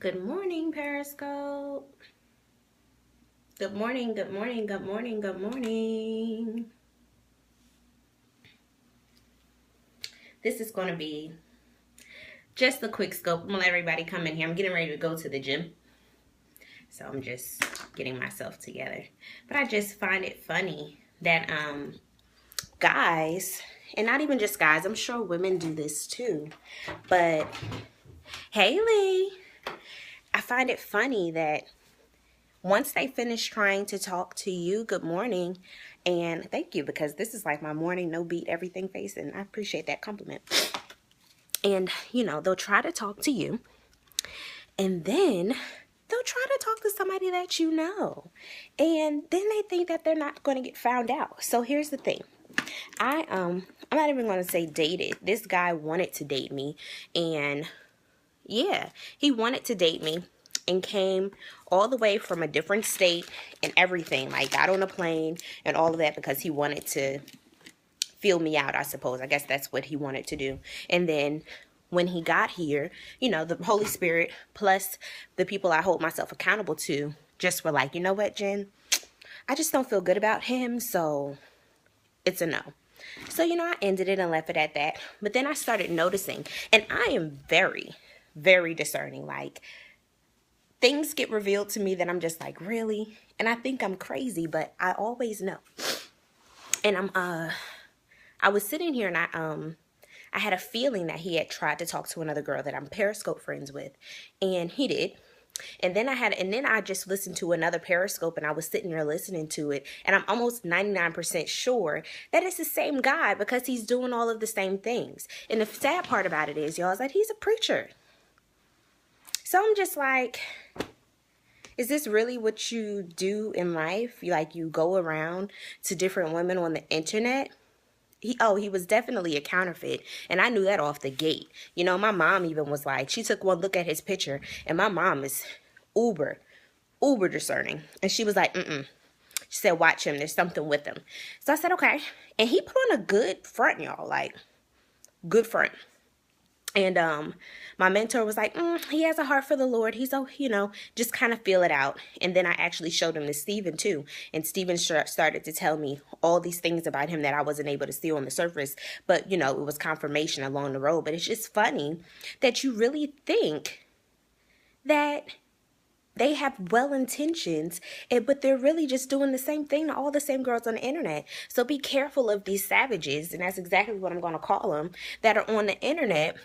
Good morning, Periscope. Good morning, good morning, good morning, good morning. This is going to be just a quick scope. I'm going to let everybody come in here. I'm getting ready to go to the gym. So I'm just getting myself together. But I just find it funny that guys, and not even just guys, I'm sure women do this too. But Haley, I find it funny that once they finish trying to talk to you, good morning, and thank you, because this is like my morning, no beat, everything face, and I appreciate that compliment. And, they'll try to talk to you, and then they'll try to talk to somebody that you know. And then they think that they're not going to get found out. So here's the thing. I'm not even going to say dated. This guy wanted to date me, and yeah, he wanted to date me. And came all the way from a different state and everything, like got on a plane and all of that because he wanted to feel me out, I suppose. I guess that's what he wanted to do. And then when he got here, the Holy Spirit plus the people I hold myself accountable to just were like, you know what, Jen? I just don't feel good about him, so it's a no. So, I ended it and left it at that. But then I started noticing, and I am very, very discerning, like, things get revealed to me that I'm just like, really? And I think I'm crazy, but I always know. And I was sitting here and I had a feeling that he had tried to talk to another girl that I'm Periscope friends with, and he did. And then I just listened to another Periscope, and I was sitting there listening to it, and I'm almost 99% sure that it's the same guy because he's doing all of the same things. And the sad part about it is, y'all, is that he's a preacher. So I'm just like, is this really what you do in life? You go around to different women on the internet? He was definitely a counterfeit. And I knew that off the gate. My mom even was like, she took one look at his picture, and my mom is uber discerning. And she was like, She said, watch him. There's something with him. So I said, okay. And he put on a good front, y'all. Like, good front. And my mentor was like, he has a heart for the Lord. He's, just kind of feel it out. And then I actually showed him to Steven too. And Steven started to tell me all these things about him that I wasn't able to see on the surface. But, it was confirmation along the road. But it's just funny that you really think that they have well intentions, but they're really just doing the same thing to all the same girls on the internet. So be careful of these savages, and that's exactly what I'm going to call them, that are on the internet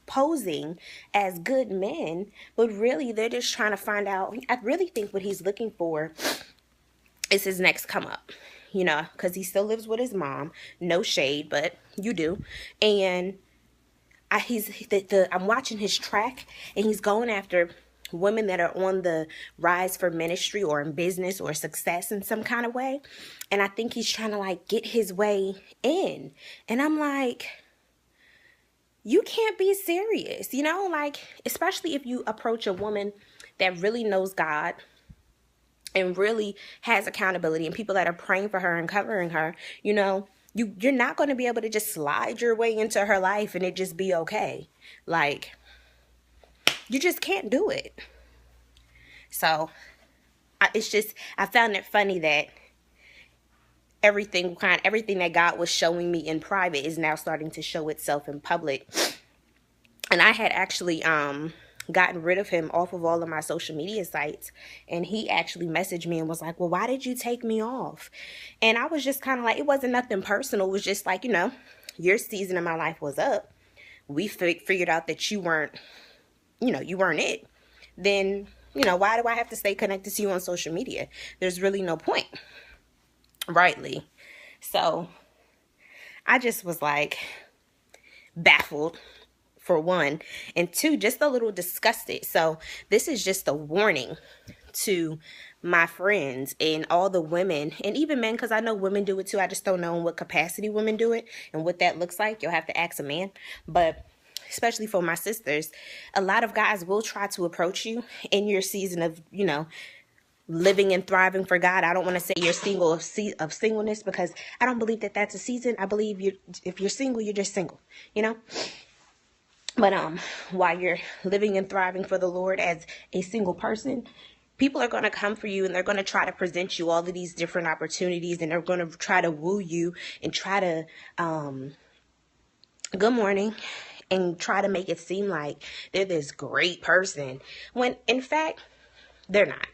posing as good men, but really they're just trying to find out. I really think what he's looking for is his next come up, because he still lives with his mom. No shade, but you do. And I'm watching his track, and he's going after women that are on the rise for ministry or in business or success in some kind of way. And I think he's trying to get his way in. And I'm like, you can't be serious, especially if you approach a woman that really knows God and really has accountability and people that are praying for her and covering her. You're not going to be able to just slide your way into her life and it just be okay. You just can't do it. So I found it funny that everything that God was showing me in private is now starting to show itself in public. And I had actually gotten rid of him off of all of my social media sites, and he actually messaged me and was like, well, why did you take me off? And I was just kind of like, it wasn't nothing personal. It was just like, your season of my life was up. We figured out that you weren't it. Then, why do I have to stay connected to you on social media? There's really no point. Rightly. So I just was like baffled, for one, and two, just a little disgusted. So this is just a warning to my friends and all the women and even men, because I know women do it too. I just don't know in what capacity women do it and what that looks like. You'll have to ask a man. But especially for my sisters, a lot of guys will try to approach you in your season of, living and thriving for God. I don't want to say you're single of singleness, because I don't believe that that's a season. I believe if you're single, you're just single, But while you're living and thriving for the Lord as a single person, people are going to come for you, and they're going to try to present you all of these different opportunities, and they're going to try to woo you and try to good morning, and try to make it seem like they're this great person when in fact they're not.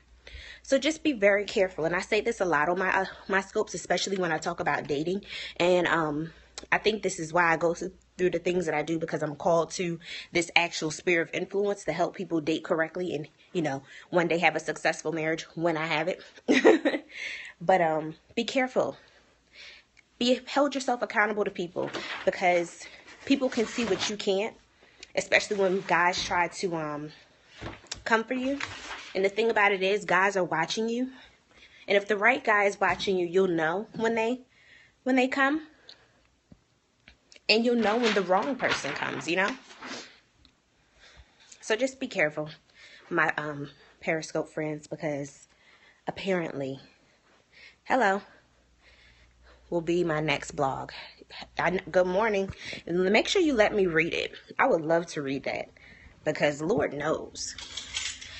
So just be very careful. And I say this a lot on my scopes, especially when I talk about dating. And I think this is why I go through the things that I do, because I'm called to this actual sphere of influence to help people date correctly and, you know, one day have a successful marriage when I have it. But be careful. Hold yourself accountable to people, because people can see what you can't, especially when guys try to come for you. And the thing about it is, guys are watching you. And if the right guy is watching you, you'll know when they come. And you'll know when the wrong person comes, you know? So just be careful, my Periscope friends, because apparently, hello, will be my next blog. Good morning. And make sure you let me read it. I would love to read that, because Lord knows.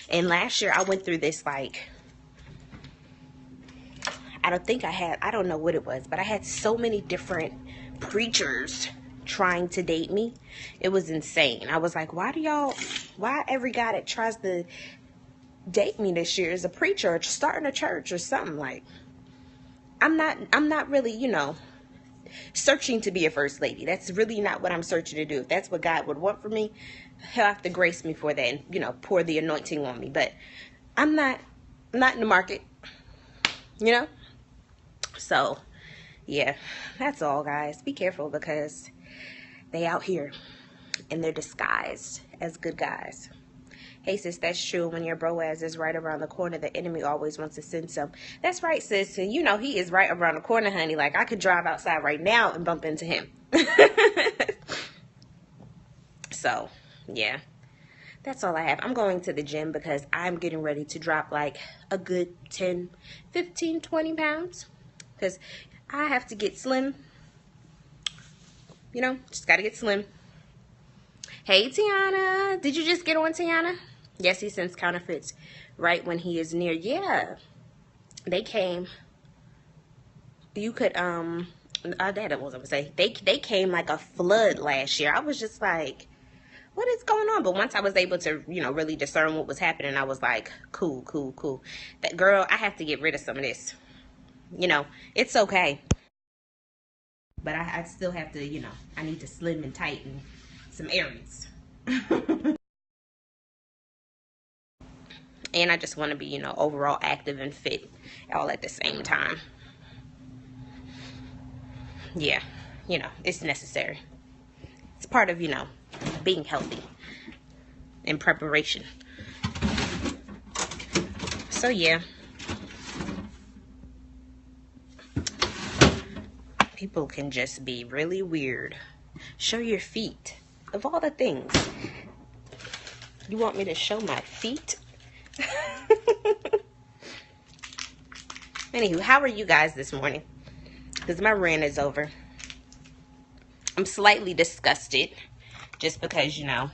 And last year I went through this, like, I don't know what it was, but I had so many different preachers trying to date me. It was insane. I was like, why every guy that tries to date me this year is a preacher or starting a church or something? Like, I'm not really, you know, searching to be a first lady. That's really not what I'm searching to do. If that's what God would want for me, he'll have to grace me for that and, you know, pour the anointing on me. But I'm not in the market, you know? So, yeah, that's all, guys. Be careful, because they out here and they're disguised as good guys. Hey, sis, that's true. When your Boaz is right around the corner, the enemy always wants to send some. That's right, sis. And you know he is right around the corner, honey. Like, I could drive outside right now and bump into him. So, yeah. That's all I have. I'm going to the gym because I'm getting ready to drop like a good 10, 15, 20 pounds. Because I have to get slim. You know, just got to get slim. Hey, Tiana. Did you just get on, Tiana? Yes, he sends counterfeits right when he is near. Yeah. They came. You could, that was what I was going to say. They came like a flood last year. I was just like, what is going on? But once I was able to, you know, really discern what was happening, I was like, cool. That girl, I have to get rid of some of this. You know, it's okay. But I still have to, you know, I need to slim and tighten some areas. And I just want to be, you know, overall active and fit all at the same time. Yeah, you know, it's necessary. It's part of, you know, being healthy in preparation. So, yeah. People can just be really weird. Show your feet. Of all the things. You want me to show my feet? Anywho, how are you guys this morning? Because my rant is over. I'm slightly disgusted. Just because, you know,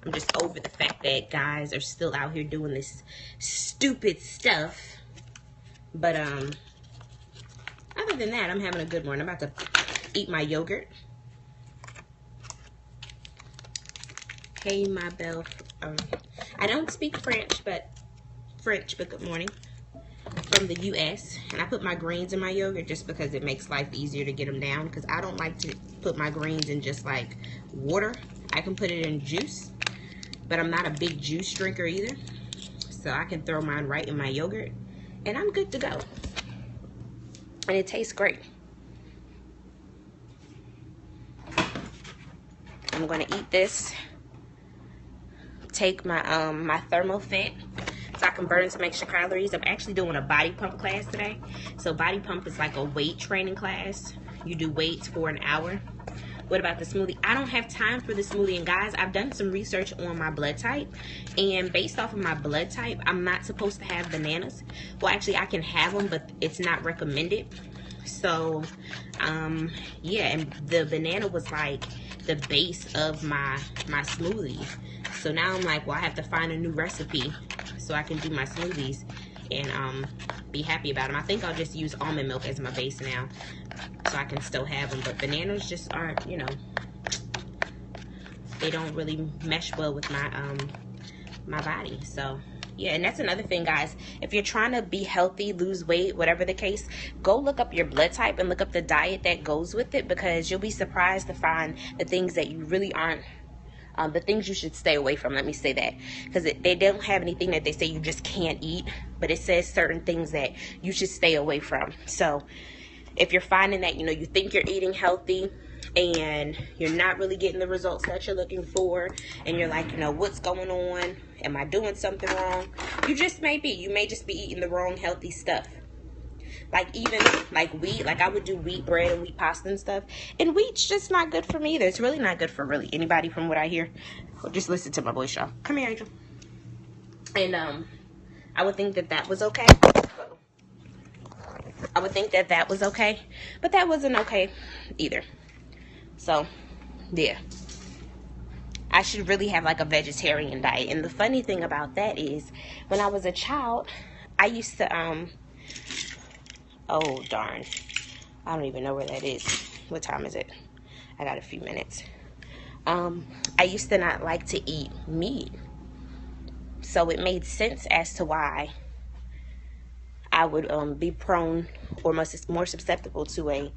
I'm just over the fact that guys are still out here doing this stupid stuff. But, other than that, I'm having a good morning. I'm about to eat my yogurt. Hey, my belle. I don't speak French, but good morning. From the U.S. And I put my greens in my yogurt just because it makes life easier to get them down. Because I don't like to put my greens in just like water. I can put it in juice. But I'm not a big juice drinker either. So I can throw mine right in my yogurt. And I'm good to go. And it tastes great. I'm going to eat this. Take my my ThermoFit so I can burn some extra calories. I'm actually doing a body pump class today. So body pump is like a weight training class. You do weights for an hour. What about the smoothie? I don't have time for the smoothie. And guys, I've done some research on my blood type. And based off of my blood type, I'm not supposed to have bananas. Well, actually, I can have them, but it's not recommended. So yeah, and the banana was like the base of my smoothie. So now I'm like, well, I have to find a new recipe so I can do my smoothies and be happy about them. I think I'll just use almond milk as my base now, so I can still have them. But bananas just aren't, you know, they don't really mesh well with my my body. So yeah, and that's another thing, guys. If you're trying to be healthy, lose weight, whatever the case, go look up your blood type and look up the diet that goes with it, because you'll be surprised to find the things that you really aren't, the things you should stay away from. Let me say that, because they don't have anything that they say you just can't eat, but it says certain things that you should stay away from. So if you're finding that, you know, you think you're eating healthy and you're not really getting the results that you're looking for, and you're like, you know, what's going on? Am I doing something wrong? You may just be eating the wrong healthy stuff. Like even like wheat, like I would do wheat bread and wheat pasta and stuff, and wheat's just not good for me either. It's really not good for really anybody from what I hear. Well, just listen to my voice, y'all. Come here, Angel. And I would think that that was okay. I would think that that was okay, but that wasn't okay either. So yeah, I should really have like a vegetarian diet. And the funny thing about that is, when I was a child, I used to oh darn, I don't even know where that is. What time is it? I got a few minutes. I used to not like to eat meat, so it made sense as to why I would be prone or more susceptible to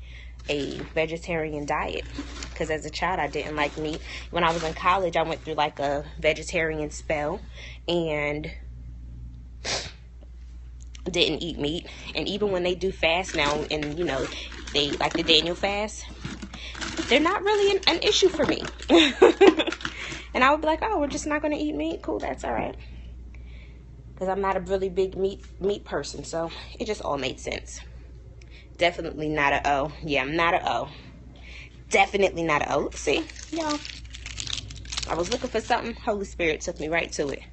a vegetarian diet, because as a child I didn't like meat. When I was in college, I went through like a vegetarian spell and didn't eat meat. And even when they do fast now, and you know, they like the Daniel fast, they're not really an issue for me. And I would be like, oh, we're just not going to eat meat. Cool, that's all right, because I'm not a really big meat person. So it just all made sense. Definitely not a O. Yeah, I'm not a O. Definitely not a O. See, y'all, I was looking for something. Holy Spirit took me right to it.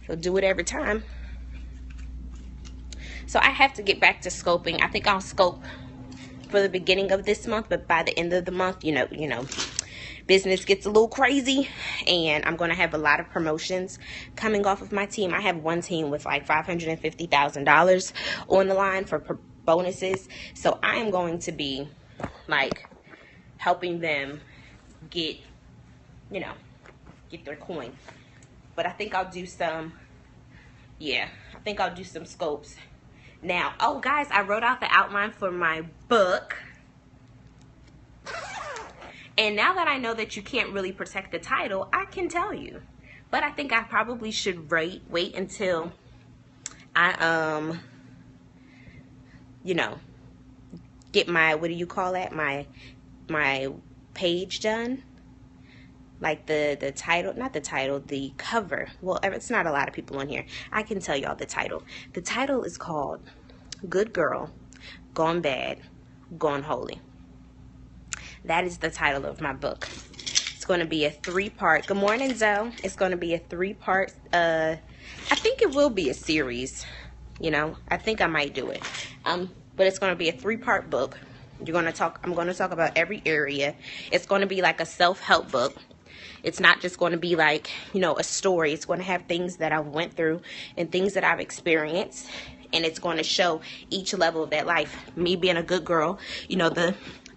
He'll do it every time. So I have to get back to scoping. I think I'll scope for the beginning of this month, but by the end of the month, you know, business gets a little crazy, and I'm going to have a lot of promotions coming off of my team. I have one team with like $550,000 on the line for bonuses. So I am going to be like helping them get, you know, get their coin. But I think I'll do some, yeah, I think I'll do some scopes. Now, oh guys, I wrote out the outline for my book. And now that I know that you can't really protect the title, I can tell you. But I think I probably should wait until I, you know, get my, what do you call that? My page done. Like the title, not the title, the cover. Well, it's not a lot of people on here. I can tell y'all the title. The title is called Good Girl, Gone Bad, Gone Holy. That is the title of my book. It's going to be a 3-part. Good morning, Zoe. It's going to be a 3-part. I think it will be a series. You know, I think I might do it. But it's going to be a 3-part book. I'm going to talk about every area. It's going to be like a self-help book. It's not just going to be like, you know, a story. It's going to have things that I've went through and things that I've experienced. And it's going to show each level of that life. Me being a good girl, you know, the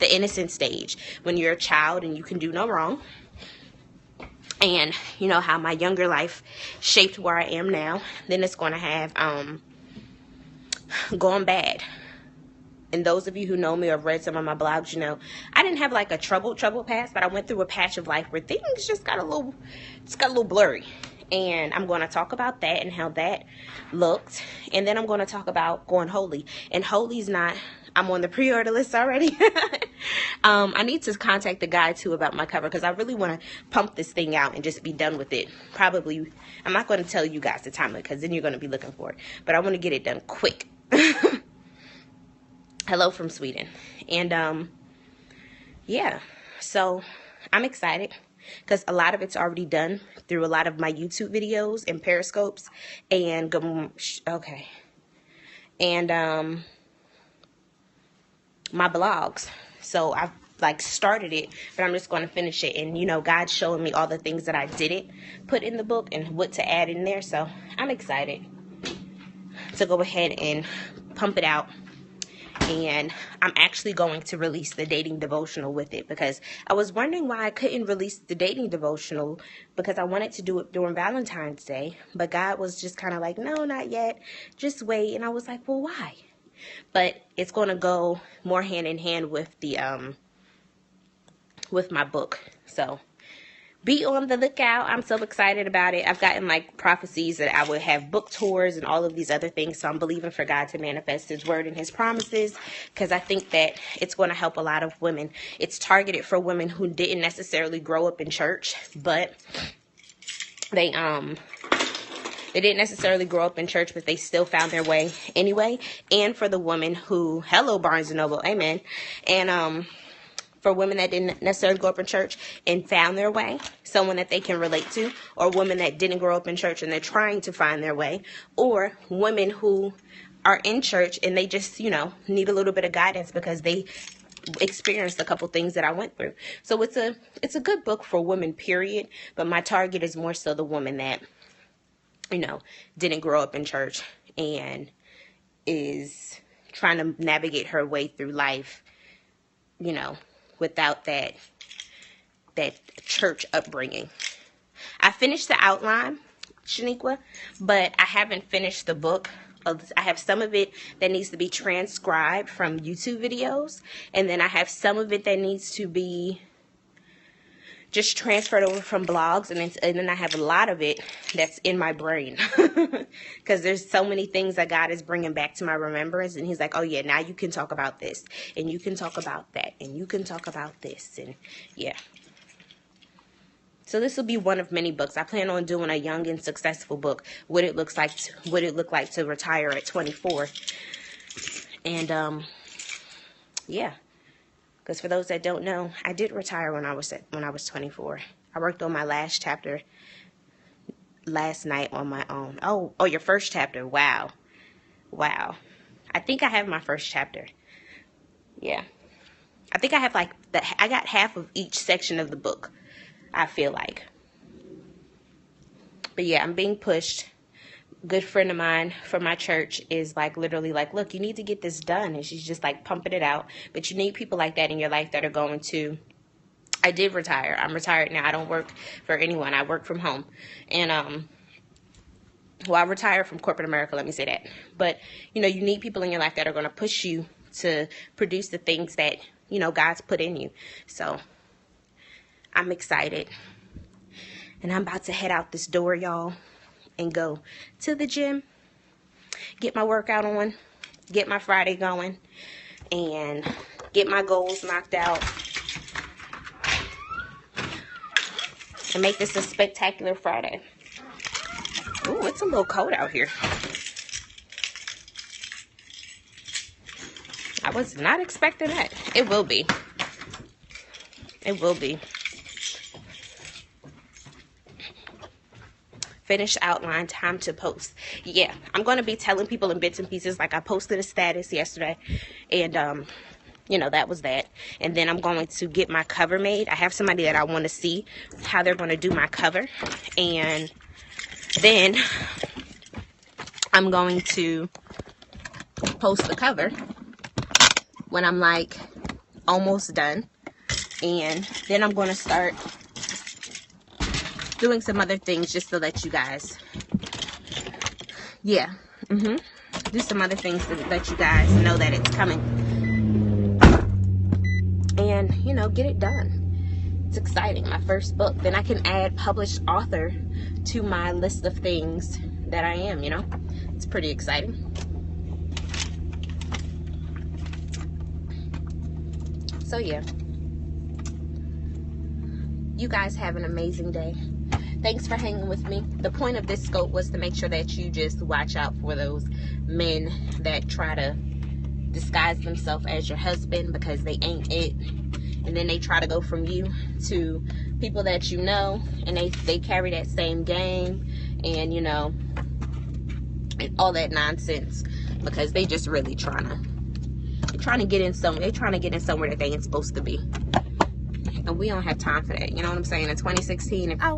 innocent stage, when you're a child and you can do no wrong. And, you know, how my younger life shaped where I am now. Then it's going to have gone bad. And those of you who know me or have read some of my blogs, you know, I didn't have like a troubled past, but I went through a patch of life where things just got a little blurry. And I'm going to talk about that and how that looked. And then I'm going to talk about going holy. And holy's not, I'm on the pre-order list already. I need to contact the guy too about my cover, because I really want to pump this thing out and just be done with it. Probably, I'm not going to tell you guys the time, because then you're going to be looking for it. But I want to get it done quick. Hello from Sweden. And yeah, so I'm excited, because a lot of it's already done through a lot of my YouTube videos and Periscopes. And okay. And my blogs. So I've like started it, but I'm just going to finish it. And, you know, God's showing me all the things that I didn't put in the book and what to add in there. So I'm excited to go ahead and pump it out. And I'm actually going to release the dating devotional with it, because I was wondering why I couldn't release the dating devotional, because I wanted to do it during Valentine's Day. But God was just kind of like, no, not yet. Just wait. And I was like, well, why? But it's going to go more hand in hand with the with my book. So be on the lookout. I'm so excited about it. I've gotten like prophecies that I would have book tours and all of these other things. So I'm believing for God to manifest his word and his promises, because I think that it's going to help a lot of women. It's targeted for women who didn't necessarily grow up in church, but they didn't necessarily grow up in church, but they still found their way anyway. And for the women who, hello Barnes and Noble, amen. And for women that didn't necessarily grow up in church and found their way, someone that they can relate to, or women that didn't grow up in church and they're trying to find their way, or women who are in church and they just, you know, need a little bit of guidance because they experienced a couple things that I went through. So it's a good book for women, period. But my target is more so the woman that, you know, didn't grow up in church and is trying to navigate her way through life, you know, without that church upbringing. I finished the outline, Shaniqua, but I haven't finished the book. I have some of it that needs to be transcribed from YouTube videos, and then I have some of it that needs to be just transferred over from blogs, and then I have a lot of it that's in my brain, because there's so many things that God is bringing back to my remembrance, and he's like, oh yeah, now you can talk about this, and you can talk about that, and you can talk about this, and yeah. So this will be one of many books. I plan on doing a young and successful book, what it look like to retire at 24, and yeah. Because for those that don't know, I did retire when I was 24. I worked on my last chapter last night on my own. Oh, your first chapter. Wow. I think I have my first chapter. Yeah. I think I have like I got half of each section of the book, I feel like. But yeah, I'm being pushed. Good friend of mine from my church is like literally like, look, you need to get this done. And she's just like pumping it out. But you need people like that in your life that are going to, I did retire. I'm retired now. I don't work for anyone. I work from home. And, well, I retired from corporate America. Let me say that. But, you know, you need people in your life that are going to push you to produce the things that, you know, God's put in you. So I'm excited. And I'm about to head out this door, y'all, and go to the gym, get my workout on, get my Friday going, and get my goals knocked out, and make this a spectacular Friday. Ooh, it's a little cold out here. I was not expecting that. It will be. It will be. Finished outline, time to post. Yeah, I'm going to be telling people in bits and pieces. Like I posted a status yesterday, and you know, that was that. And then I'm going to get my cover made. I have somebody that I want to see how they're going to do my cover, and then I'm going to post the cover when I'm like almost done, and then I'm going to start doing some other things just to let you guys, yeah, do some other things to let you guys know that it's coming, and, you know, get it done. It's exciting, my first book. Then I can add published author to my list of things that I am, you know. It's pretty exciting. So yeah, you guys have an amazing day. Thanks for hanging with me. The point of this scope was to make sure that you just watch out for those men that try to disguise themselves as your husband, because they ain't it. And then they try to go from you to people that you know, and they carry that same game, and, you know, and all that nonsense, because they just really trying trying to get in somewhere that they ain't supposed to be. And we don't have time for that. You know what I'm saying? In 2016,